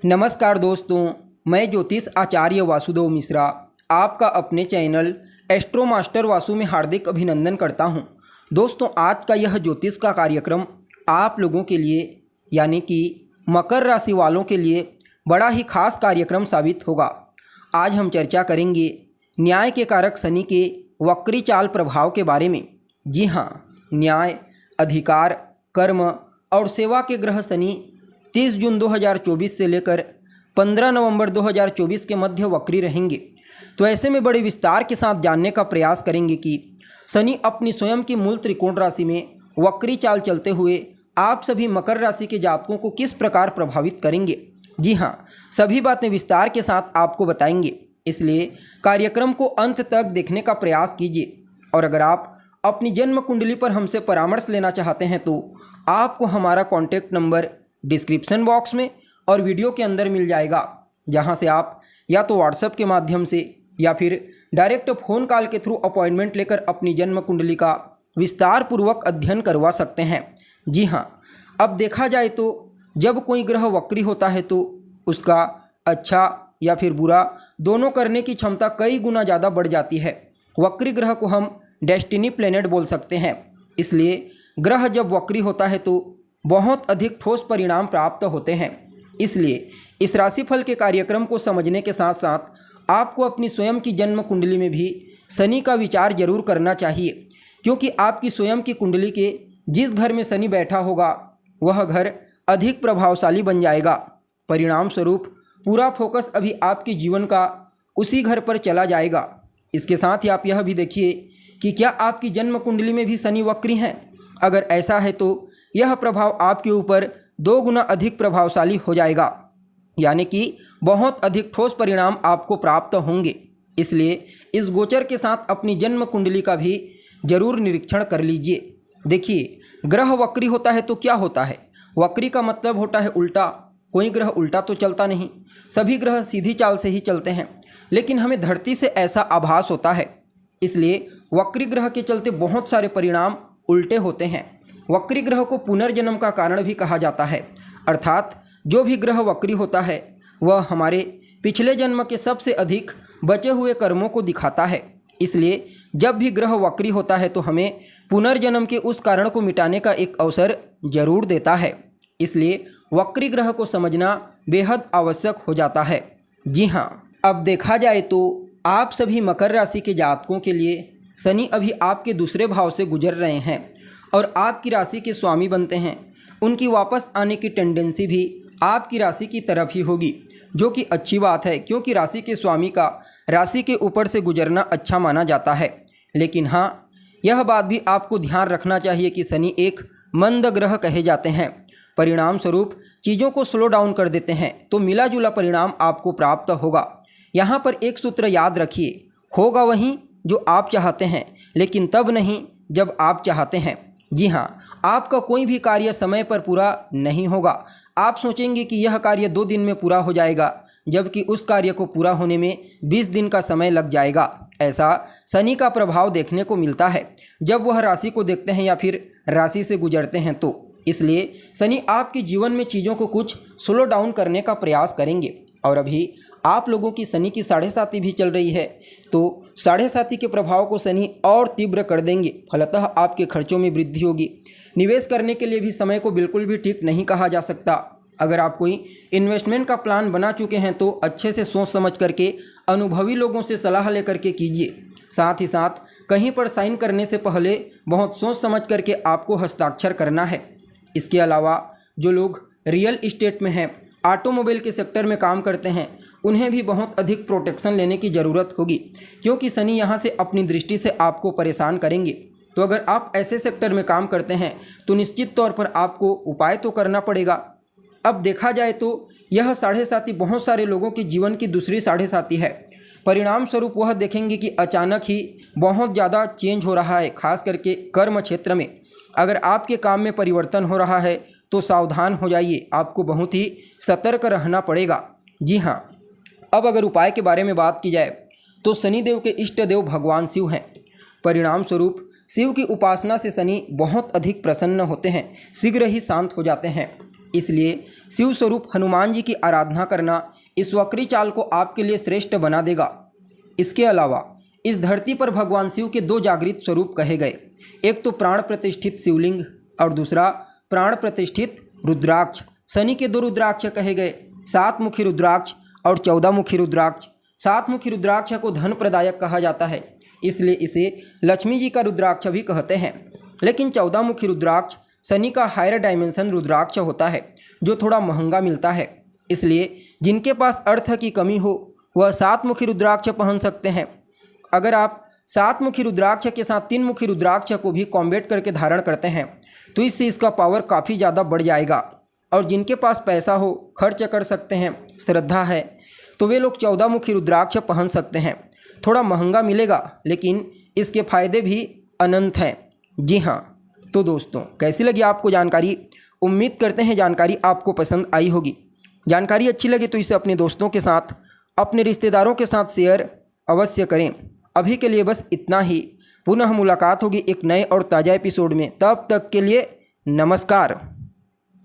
नमस्कार दोस्तों, मैं ज्योतिष आचार्य वासुदेव मिश्रा आपका अपने चैनल एस्ट्रो मास्टर वासु में हार्दिक अभिनंदन करता हूं। दोस्तों, आज का यह ज्योतिष का कार्यक्रम आप लोगों के लिए यानी कि मकर राशि वालों के लिए बड़ा ही खास कार्यक्रम साबित होगा। आज हम चर्चा करेंगे न्याय के कारक शनि के वक्री चाल प्रभाव के बारे में। जी हाँ, न्याय, अधिकार, कर्म और सेवा के ग्रह शनि 30 जून 2024 से लेकर 15 नवंबर 2024 के मध्य वक्री रहेंगे। तो ऐसे में बड़े विस्तार के साथ जानने का प्रयास करेंगे कि शनि अपनी स्वयं की मूल त्रिकोण राशि में वक्री चाल चलते हुए आप सभी मकर राशि के जातकों को किस प्रकार प्रभावित करेंगे। जी हाँ, सभी बातें विस्तार के साथ आपको बताएंगे, इसलिए कार्यक्रम को अंत तक देखने का प्रयास कीजिए। और अगर आप अपनी जन्म कुंडली पर हमसे परामर्श लेना चाहते हैं तो आपको हमारा कॉन्टैक्ट नंबर डिस्क्रिप्शन बॉक्स में और वीडियो के अंदर मिल जाएगा, जहां से आप या तो व्हाट्सएप के माध्यम से या फिर डायरेक्ट फ़ोन कॉल के थ्रू अपॉइंटमेंट लेकर अपनी जन्म कुंडली का विस्तार पूर्वक अध्ययन करवा सकते हैं। जी हाँ, अब देखा जाए तो जब कोई ग्रह वक्री होता है तो उसका अच्छा या फिर बुरा दोनों करने की क्षमता कई गुना ज़्यादा बढ़ जाती है। वक्री ग्रह को हम डेस्टिनी प्लेनेट बोल सकते हैं। इसलिए ग्रह जब वक्री होता है तो बहुत अधिक ठोस परिणाम प्राप्त होते हैं। इसलिए इस राशिफल के कार्यक्रम को समझने के साथ साथ आपको अपनी स्वयं की जन्म कुंडली में भी शनि का विचार जरूर करना चाहिए, क्योंकि आपकी स्वयं की कुंडली के जिस घर में शनि बैठा होगा वह घर अधिक प्रभावशाली बन जाएगा। परिणाम स्वरूप पूरा फोकस अभी आपके जीवन का उसी घर पर चला जाएगा। इसके साथ ही आप यह भी देखिए कि क्या आपकी जन्म कुंडली में भी शनि वक्री हैं। अगर ऐसा है तो यह प्रभाव आपके ऊपर 2 गुना अधिक प्रभावशाली हो जाएगा, यानी कि बहुत अधिक ठोस परिणाम आपको प्राप्त होंगे। इसलिए इस गोचर के साथ अपनी जन्म कुंडली का भी जरूर निरीक्षण कर लीजिए। देखिए, ग्रह वक्री होता है तो क्या होता है। वक्री का मतलब होता है उल्टा। कोई ग्रह उल्टा तो चलता नहीं, सभी ग्रह सीधी चाल से ही चलते हैं, लेकिन हमें धरती से ऐसा आभास होता है। इसलिए वक्री ग्रह के चलते बहुत सारे परिणाम उल्टे होते हैं। वक्री ग्रह को पुनर्जन्म का कारण भी कहा जाता है, अर्थात जो भी ग्रह वक्री होता है वह हमारे पिछले जन्म के सबसे अधिक बचे हुए कर्मों को दिखाता है। इसलिए जब भी ग्रह वक्री होता है तो हमें पुनर्जन्म के उस कारण को मिटाने का एक अवसर जरूर देता है। इसलिए वक्री ग्रह को समझना बेहद आवश्यक हो जाता है। जी हाँ, अब देखा जाए तो आप सभी मकर राशि के जातकों के लिए शनि अभी आपके दूसरे भाव से गुजर रहे हैं और आपकी राशि के स्वामी बनते हैं। उनकी वापस आने की टेंडेंसी भी आपकी राशि की तरफ ही होगी, जो कि अच्छी बात है, क्योंकि राशि के स्वामी का राशि के ऊपर से गुजरना अच्छा माना जाता है। लेकिन हाँ, यह बात भी आपको ध्यान रखना चाहिए कि शनि एक मंद ग्रह कहे जाते हैं। परिणाम स्वरूप चीज़ों को स्लो डाउन कर देते हैं, तो मिला जुला परिणाम आपको प्राप्त होगा। यहाँ पर एक सूत्र याद रखिए, होगा वहीं जो आप चाहते हैं, लेकिन तब नहीं जब आप चाहते हैं। जी हाँ, आपका कोई भी कार्य समय पर पूरा नहीं होगा। आप सोचेंगे कि यह कार्य 2 दिन में पूरा हो जाएगा, जबकि उस कार्य को पूरा होने में 20 दिन का समय लग जाएगा। ऐसा शनि का प्रभाव देखने को मिलता है जब वह राशि को देखते हैं या फिर राशि से गुजरते हैं तो। इसलिए शनि आपके जीवन में चीज़ों को कुछ स्लो डाउन करने का प्रयास करेंगे। और अभी आप लोगों की शनि की 7.5 भी चल रही है, तो 7.5 के प्रभाव को शनि और तीव्र कर देंगे। फलतः आपके खर्चों में वृद्धि होगी। निवेश करने के लिए भी समय को बिल्कुल भी ठीक नहीं कहा जा सकता। अगर आप कोई इन्वेस्टमेंट का प्लान बना चुके हैं तो अच्छे से सोच समझ करके अनुभवी लोगों से सलाह लेकर के कीजिए। साथ ही साथ कहीं पर साइन करने से पहले बहुत सोच समझ करके आपको हस्ताक्षर करना है। इसके अलावा जो लोग रियल इस्टेट में हैं, ऑटोमोबाइल के सेक्टर में काम करते हैं, उन्हें भी बहुत अधिक प्रोटेक्शन लेने की ज़रूरत होगी, क्योंकि शनि यहाँ से अपनी दृष्टि से आपको परेशान करेंगे। तो अगर आप ऐसे सेक्टर में काम करते हैं तो निश्चित तौर पर आपको उपाय तो करना पड़ेगा। अब देखा जाए तो यह 7.5 बहुत सारे लोगों के जीवन की दूसरी 7.5 है। परिणाम स्वरूप वह देखेंगे कि अचानक ही बहुत ज़्यादा चेंज हो रहा है, खास करके कर्म क्षेत्र में। अगर आपके काम में परिवर्तन हो रहा है तो सावधान हो जाइए, आपको बहुत ही सतर्क रहना पड़ेगा। जी हाँ, अब अगर उपाय के बारे में बात की जाए तो शनिदेव के इष्ट देव भगवान शिव हैं। परिणाम स्वरूप शिव की उपासना से शनि बहुत अधिक प्रसन्न होते हैं, शीघ्र ही शांत हो जाते हैं। इसलिए शिव स्वरूप हनुमान जी की आराधना करना इस वक्री चाल को आपके लिए श्रेष्ठ बना देगा। इसके अलावा इस धरती पर भगवान शिव के 2 जागृत स्वरूप कहे गए, एक तो प्राण प्रतिष्ठित शिवलिंग और दूसरा प्राण प्रतिष्ठित रुद्राक्ष। शनि के 2 रुद्राक्ष कहे गए, 7 मुखी रुद्राक्ष और 14 मुखी रुद्राक्ष। 7 मुखी रुद्राक्ष को धन प्रदायक कहा जाता है, इसलिए इसे लक्ष्मी जी का रुद्राक्ष भी कहते हैं। लेकिन 14 मुखी रुद्राक्ष शनि का हायर डायमेंशन रुद्राक्ष होता है, जो थोड़ा महंगा मिलता है। इसलिए जिनके पास अर्थ की कमी हो वह 7 मुखी रुद्राक्ष पहन सकते हैं। अगर आप 7 मुखी रुद्राक्ष के साथ 3 मुखी रुद्राक्ष को भी कॉम्बेट करके धारण करते हैं तो इससे इसका पावर काफ़ी ज़्यादा बढ़ जाएगा। और जिनके पास पैसा हो, खर्च कर सकते हैं, श्रद्धा है, तो वे लोग 14 मुखी रुद्राक्ष पहन सकते हैं। थोड़ा महंगा मिलेगा लेकिन इसके फायदे भी अनंत हैं। जी हाँ, तो दोस्तों कैसी लगी आपको जानकारी? उम्मीद करते हैं जानकारी आपको पसंद आई होगी। जानकारी अच्छी लगे तो इसे अपने दोस्तों के साथ, अपने रिश्तेदारों के साथ शेयर अवश्य करें। अभी के लिए बस इतना ही। पुनः मुलाकात होगी एक नए और ताज़ा एपिसोड में। तब तक के लिए नमस्कार।